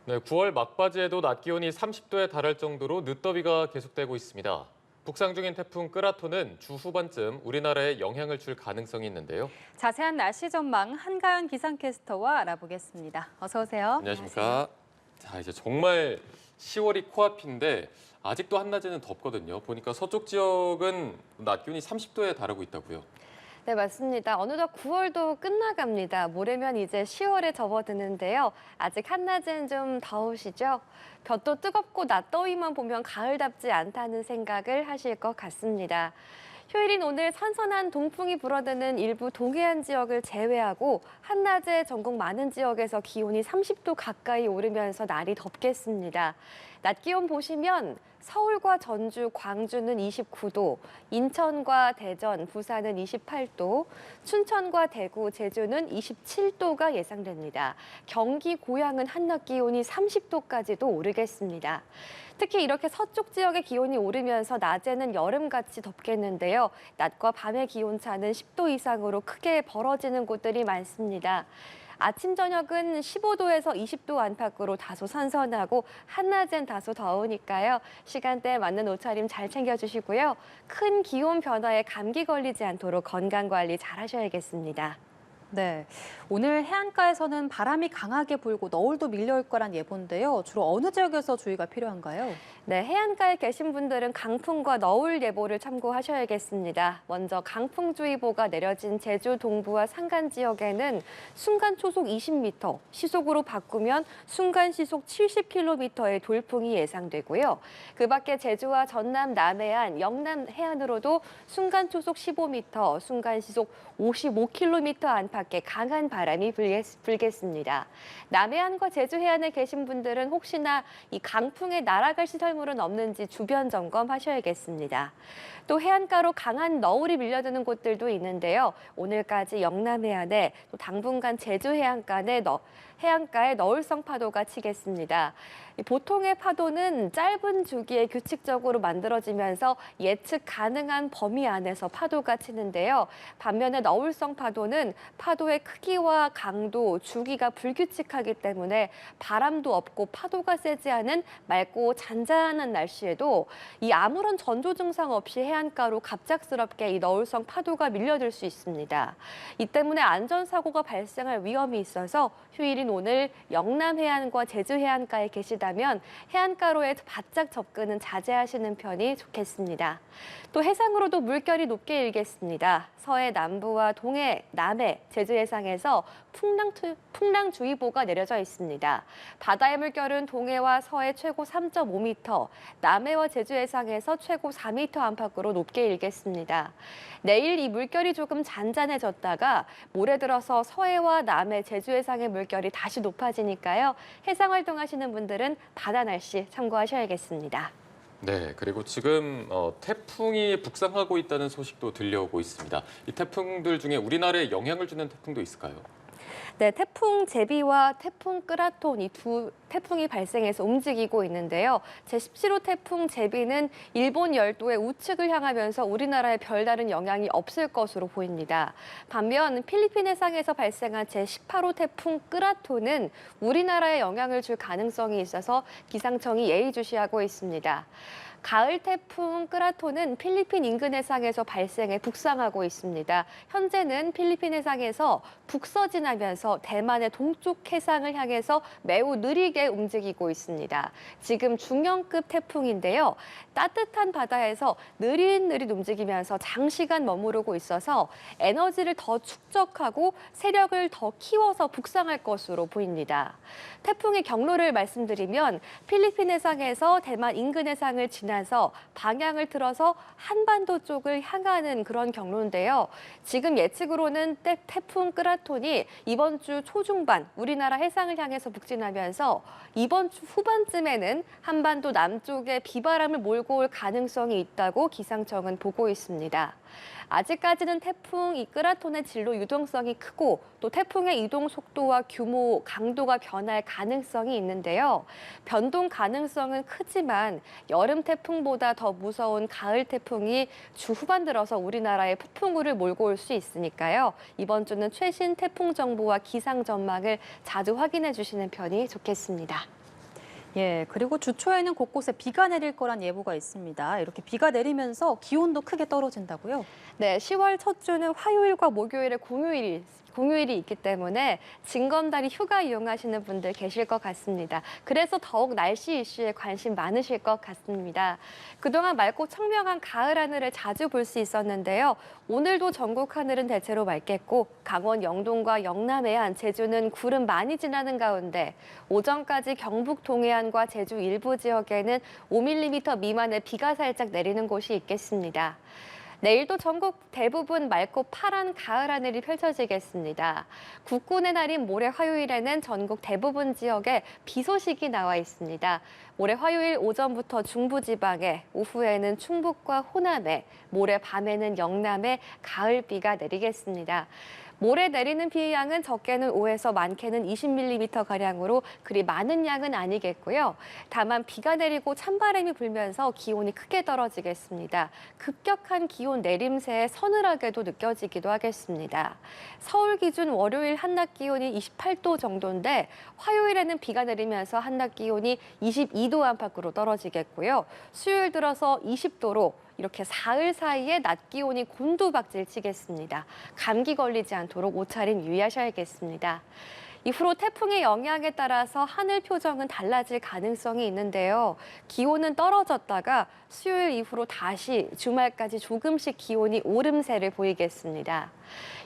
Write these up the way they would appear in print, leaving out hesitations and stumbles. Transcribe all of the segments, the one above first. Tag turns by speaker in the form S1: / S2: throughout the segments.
S1: 네, 9월 막바지에도 낮 기온이 30도에 달할 정도로 늦더위가 계속되고 있습니다. 북상 중인 태풍 끄라토는 주 후반쯤 우리나라에 영향을 줄 가능성이 있는데요.
S2: 자세한 날씨 전망 한가연 기상캐스터와 알아보겠습니다. 어서 오세요.
S1: 안녕하십니까? 자, 이제 정말 10월이 코앞인데 아직도 한낮에는 덥거든요. 보니까 서쪽 지역은 낮 기온이 30도에 달하고 있다고요.
S3: 네, 맞습니다. 어느덧 9월도 끝나갑니다. 모레면 이제 10월에 접어드는데요. 아직 한낮은 좀 더우시죠? 볕도 뜨겁고 낮더위만 보면 가을답지 않다는 생각을 하실 것 같습니다. 휴일인 오늘 선선한 동풍이 불어드는 일부 동해안 지역을 제외하고 한낮에 전국 많은 지역에서 기온이 30도 가까이 오르면서 날이 덥겠습니다. 낮 기온 보시면 서울과 전주, 광주는 29도, 인천과 대전, 부산은 28도, 춘천과 대구, 제주는 27도가 예상됩니다. 경기, 고양은 한낮 기온이 30도까지도 오르겠습니다. 특히 이렇게 서쪽 지역의 기온이 오르면서 낮에는 여름같이 덥겠는데요. 낮과 밤의 기온차는 10도 이상으로 크게 벌어지는 곳들이 많습니다. 아침, 저녁은 15도에서 20도 안팎으로 다소 선선하고 한낮엔 다소 더우니까요. 시간대에 맞는 옷차림 잘 챙겨주시고요. 큰 기온 변화에 감기 걸리지 않도록 건강관리 잘 하셔야겠습니다.
S2: 네, 오늘 해안가에서는 바람이 강하게 불고 너울도 밀려올 거란 예보인데요. 주로 어느 지역에서 주의가 필요한가요?
S3: 네, 해안가에 계신 분들은 강풍과 너울 예보를 참고하셔야겠습니다. 먼저 강풍주의보가 내려진 제주 동부와 산간 지역에는 순간 초속 20m, 시속으로 바꾸면 순간 시속 70km의 돌풍이 예상되고요. 그 밖에 제주와 전남 남해안, 영남 해안으로도 순간 초속 15m, 순간 시속 55km 안팎의 강한 바람이 불겠습니다. 남해안과 제주 해안에 계신 분들은 혹시나 이 강풍에 날아갈 시설물은 없는지 주변 점검하셔야겠습니다. 또 해안가로 강한 너울이 밀려드는 곳들도 있는데요. 오늘까지 영남 해안에 또 당분간 제주 해안가에 너울성 파도가 치겠습니다. 보통의 파도는 짧은 주기에 규칙적으로 만들어지면서 예측 가능한 범위 안에서 파도가 치는데요. 반면에 너울성 파도는 파도의 크기와 강도, 주기가 불규칙하기 때문에 바람도 없고 파도가 세지 않은 맑고 잔잔한 날씨에도 이 아무런 전조 증상 없이 해안가로 갑작스럽게 이 너울성 파도가 밀려들 수 있습니다. 이 때문에 안전사고가 발생할 위험이 있어서 휴일인 오늘 영남 해안과 제주 해안가에 계시다면 해안가로의 바짝 접근은 자제하시는 편이 좋겠습니다. 또 해상으로도 물결이 높게 일겠습니다. 서해 남부와 동해, 남해, 제주 해상에서 풍랑주의보가 내려져 있습니다. 바다의 물결은 동해와 서해 최고 3.5m, 남해와 제주 해상에서 최고 4m 안팎으로 높게 일겠습니다. 내일 이 물결이 조금 잔잔해졌다가 모레 들어서 서해와 남해, 제주 해상의 물결이 다시 높아지니까요. 해상 활동하시는 분들은 바다 날씨 참고하셔야겠습니다.
S1: 네, 그리고 지금 태풍이 북상하고 있다는 소식도 들려오고 있습니다. 이 태풍들 중에 우리나라에 영향을 주는 태풍도 있을까요?
S3: 네, 태풍 제비와 태풍 끄라톤 이 두 태풍이 발생해서 움직이고 있는데요. 제17호 태풍 제비는 일본 열도의 우측을 향하면서 우리나라에 별다른 영향이 없을 것으로 보입니다. 반면 필리핀 해상에서 발생한 제18호 태풍 끄라톤은 우리나라에 영향을 줄 가능성이 있어서 기상청이 예의주시하고 있습니다. 가을 태풍 끄라톤은 필리핀 인근 해상에서 발생해 북상하고 있습니다. 현재는 필리핀 해상에서 북서진하면서 대만의 동쪽 해상을 향해서 매우 느리게 움직이고 있습니다. 지금 중형급 태풍인데요. 따뜻한 바다에서 느릿느릿 움직이면서 장시간 머무르고 있어서 에너지를 더 축적하고 세력을 더 키워서 북상할 것으로 보입니다. 태풍의 경로를 말씀드리면 필리핀 해상에서 대만 인근 해상을 지나서 방향을 틀어서 한반도 쪽을 향하는 그런 경로인데요. 지금 예측으로는 태풍 끄라톤이 이번 주 초중반 우리나라 해상을 향해서 북진하면서 이번 주 후반쯤에는 한반도 남쪽에 비바람을 몰고 올 가능성이 있다고 기상청은 보고 있습니다. 아직까지는 태풍 이 끄라톤의 진로 유동성이 크고 또 태풍의 이동 속도와 규모, 강도가 변할 가능성이 있는데요. 변동 가능성은 크지만 여름 태풍보다 더 무서운 가을 태풍이 주 후반 들어서 우리나라에 폭풍우를 몰고 올 수 있으니까요. 이번 주는 최신 태풍 정보와 기상 전망을 자주 확인해 주시는 편이 좋겠습니다.
S2: 예, 그리고 주 초에는 곳곳에 비가 내릴 거란 예보가 있습니다. 이렇게 비가 내리면서 기온도 크게 떨어진다고요?
S3: 네, 10월 첫 주는 화요일과 목요일에 공휴일이 있기 때문에 징검다리 휴가 이용하시는 분들 계실 것 같습니다. 그래서 더욱 날씨 이슈에 관심 많으실 것 같습니다. 그동안 맑고 청명한 가을 하늘을 자주 볼 수 있었는데요. 오늘도 전국 하늘은 대체로 맑겠고 강원 영동과 영남 해안, 제주는 구름 많이 지나는 가운데 오전까지 경북 동해안과 제주 일부 지역에는 5mm 미만의 비가 살짝 내리는 곳이 있겠습니다. 내일도 전국 대부분 맑고 파란 가을 하늘이 펼쳐지겠습니다. 국군의 날인 모레 화요일에는 전국 대부분 지역에 비 소식이 나와 있습니다. 모레 화요일 오전부터 중부지방에, 오후에는 충북과 호남에, 모레 밤에는 영남에 가을비가 내리겠습니다. 모레 내리는 비의 양은 적게는 5에서 많게는 20mm가량으로 그리 많은 양은 아니겠고요. 다만 비가 내리고 찬바람이 불면서 기온이 크게 떨어지겠습니다. 급격한 기온 내림세에 서늘하게도 느껴지기도 하겠습니다. 서울 기준 월요일 한낮 기온이 28도 정도인데 화요일에는 비가 내리면서 한낮 기온이 22도 안팎으로 떨어지겠고요. 수요일 들어서 20도로 이렇게 사흘 사이에 낮 기온이 곤두박질 치겠습니다. 감기 걸리지 않도록 옷차림 유의하셔야겠습니다. 이후로 태풍의 영향에 따라서 하늘 표정은 달라질 가능성이 있는데요. 기온은 떨어졌다가 수요일 이후로 다시 주말까지 조금씩 기온이 오름세를 보이겠습니다.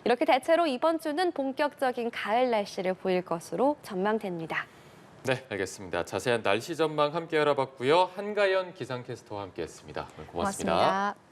S3: 이렇게 대체로 이번 주는 본격적인 가을 날씨를 보일 것으로 전망됩니다.
S1: 네, 알겠습니다. 자세한 날씨 전망 함께 알아봤고요. 한가연 기상캐스터와 함께했습니다. 오늘 고맙습니다.
S2: 고맙습니다.